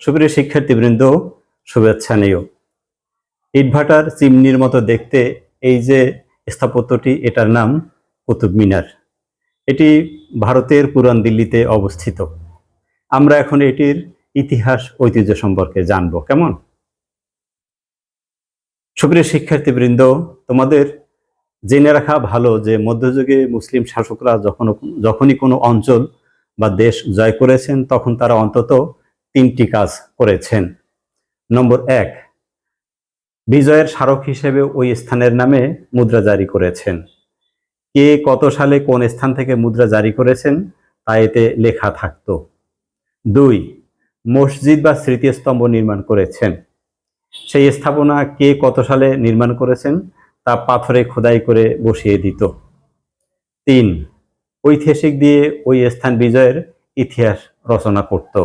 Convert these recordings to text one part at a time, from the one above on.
সুপ্রিয় শিক্ষার্থীবৃন্দ, শুভেচ্ছা নিও। ইটভাটার চিমনির মতো দেখতে এই যে স্থাপত্যটি, এটার নাম কুতুব মিনার। এটি ভারতের পুরান দিল্লিতে অবস্থিত। আমরা এখন এটির ইতিহাস ঐতিহ্য সম্পর্কে জানব। কেমন? সুপ্রিয় শিক্ষার্থীবৃন্দ, তোমাদের জেনে রাখা ভালো যে মধ্যযুগে মুসলিম শাসকরা যখনই কোনো অঞ্চল বা দেশ জয় করেছেন, তখন তারা অন্তত 3টি কাজ করেছেন। নম্বর 1, বিজয়ের স্মারক হিসেবে ওই স্থানের নামে মুদ্রা জারি করেছেন। কে কত সালে কোন স্থান থেকে মুদ্রা জারি করেছেন তা এতে লেখা থাকত। 2, মসজিদ বা স্মৃতিস্তম্ভ নির্মাণ করেছেন। সেই স্থাপনা কে কত সালে নির্মাণ করেছেন তা পাথরে খোদাই করে বসিয়ে দিত। 3, ঐতিহাসিক দিয়ে ওই স্থান বিজয়ের ইতিহাস রচনা করত।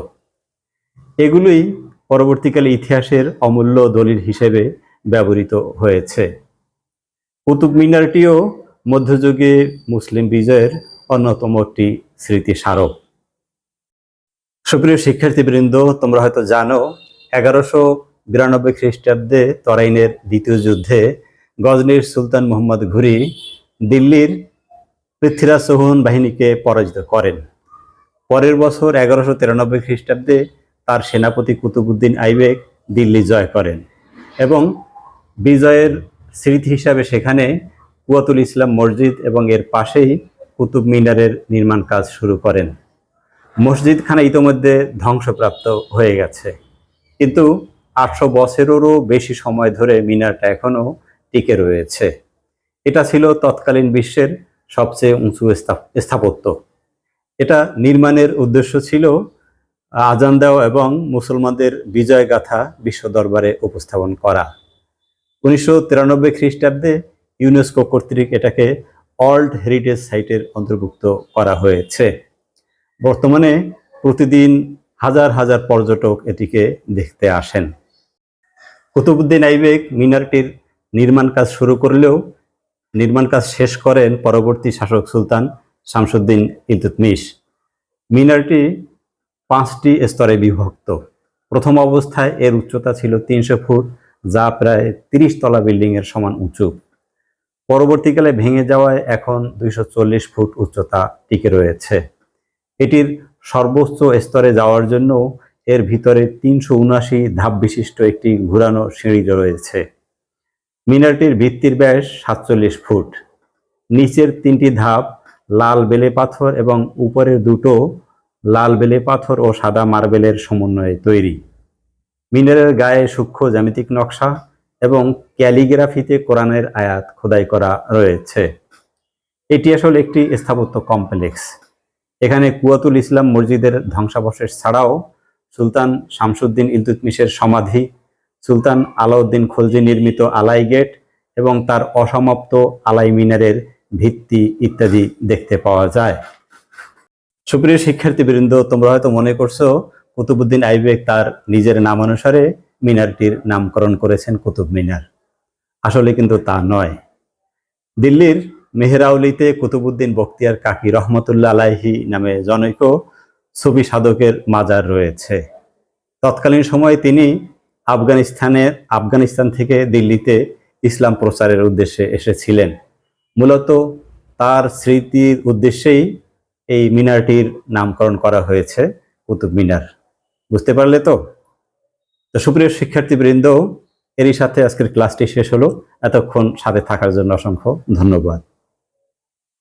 এগুলোই পরবর্তীকালে ইতিহাসের অমূল্য দলিল হিসেবে ব্যবহৃত হয়েছে। কুতুব মিনারটিও মধ্যযুগে মুসলিম বিজয়ের অন্যতম একটি স্মৃতিস্মারক। সুপ্রিয় শিক্ষার্থীবৃন্দ, তোমরা হয়তো জানো 1192 খ্রিস্টাব্দে তরাইনের দ্বিতীয় যুদ্ধে গজনির সুলতান মোহাম্মদ ঘুরি দিল্লির পৃথ্বীরাজ চৌহান বাহিনীকে পরাজিত করেন। পরের বছর 1193 খ্রিস্টাব্দে তার সেনাপতি কুতুবউদ্দিন আইবেক দিল্লি জয় করেন এবং বিজয়ের স্মৃতি হিসাবে সেখানে কুয়াতুল ইসলাম মসজিদ এবং এর পাশেই কুতুব মিনারের নির্মাণ কাজ শুরু করেন। মসজিদখানা ইতোমধ্যে ধ্বংসপ্রাপ্ত হয়ে গেছে, কিন্তু 800 বছরেরও বেশি সময় ধরে মিনারটা এখনো টিকে রয়েছে। এটা ছিল তৎকালীন বিশ্বের সবচেয়ে উঁচু স্থাপত্য। এটা নির্মাণের উদ্দেশ্য ছিল আজান দেওয়া এবং মুসলমানদের বিজয় গাথা বিশ্ব দরবারে উপস্থাপন করা। 1993 খ্রিস্টাব্দে ইউনেস্কো কর্তৃক এটাকে ওয়ার্ল্ড হেরিটেজ সাইটের অন্তর্ভুক্ত করা হয়েছে। বর্তমানে প্রতিদিন হাজার হাজার পর্যটক এটিকে দেখতে আসেন। কুতুবউদ্দিন আইবেক মিনারটির নির্মাণ কাজ শুরু করলেও নির্মাণ কাজ শেষ করেন পরবর্তী শাসক সুলতান শামসুদ্দিন ইলতুৎমিশ। মিনারটি 5টি স্তরে বিভক্ত। প্রথম অবস্থায় এর উচ্চতা ছিল 300 ফুট, যা প্রায় 30 তলা বিল্ডিংয়ের সমান উঁচু। পরবর্তীকালে ভেঙে যাওয়ায় এখন 240 ফুট উচ্চতা টিকে রয়েছে। এটির সর্বোচ্চ স্তরে যাওয়ার জন্য এর ভিতরে 379 ধাপ বিশিষ্ট একটি ঘুরানো সিঁড়ি রয়েছে। মিনারটির ভিত্তির ব্যাস 47 ফুট। নিচের 3টি ধাপ লাল বেলে পাথর এবং উপরের 2টো লাল বেলে পাথর ও সাদা মার্বেলের সমন্বয়ে তৈরি। মিনারের গায়ে সূক্ষ্ম জ্যামিতিক নকশা এবং ক্যালিগ্রাফিতে কোরআনের আয়াত খোদাই করা রয়েছে। এটি আসলে একটি স্থাপত্য কমপ্লেক্স। এখানে কুয়াতুল ইসলাম মসজিদের ধ্বংসাবশেষ ছাড়াও সুলতান শামসুদ্দিন ইলতুৎমিশের সমাধি, সুলতান আলাউদ্দিন খলজি নির্মিত আলাই গেট এবং তার অসমাপ্ত আলাই মিনারের ভিত্তি ইত্যাদি দেখতে পাওয়া যায়। সুপ্রিয় শিক্ষার্থীবৃন্দ, তোমরা হয়তো মনে করছো কুতুবউদ্দিন আইবেক তার নিজের নামানুসারে মিনারটির নামকরণ করেছেন কুতুব মিনার। আসলে কিন্তু তা নয়। দিল্লির মেহরাউলিতে কুতুবউদ্দিন বখতিয়ার কাকি রহমতুল্লাহ আলাইহি নামে জনৈক সুফি সাধকের মাজার রয়েছে। তৎকালীন সময়ে তিনি আফগানিস্তান থেকে দিল্লিতে ইসলাম প্রচারের উদ্দেশ্যে এসেছিলেন। মূলত তার স্মৃতির উদ্দেশ্যেই এই মিনারটির নামকরণ করা হয়েছে কুতুব মিনার। বুঝতে পারলে তো? সুপ্রিয় শিক্ষার্থীবৃন্দ, এরই সাথে আজকের ক্লাসটি শেষ হলো। এতক্ষণ সাথে থাকার জন্য অসংখ্য ধন্যবাদ।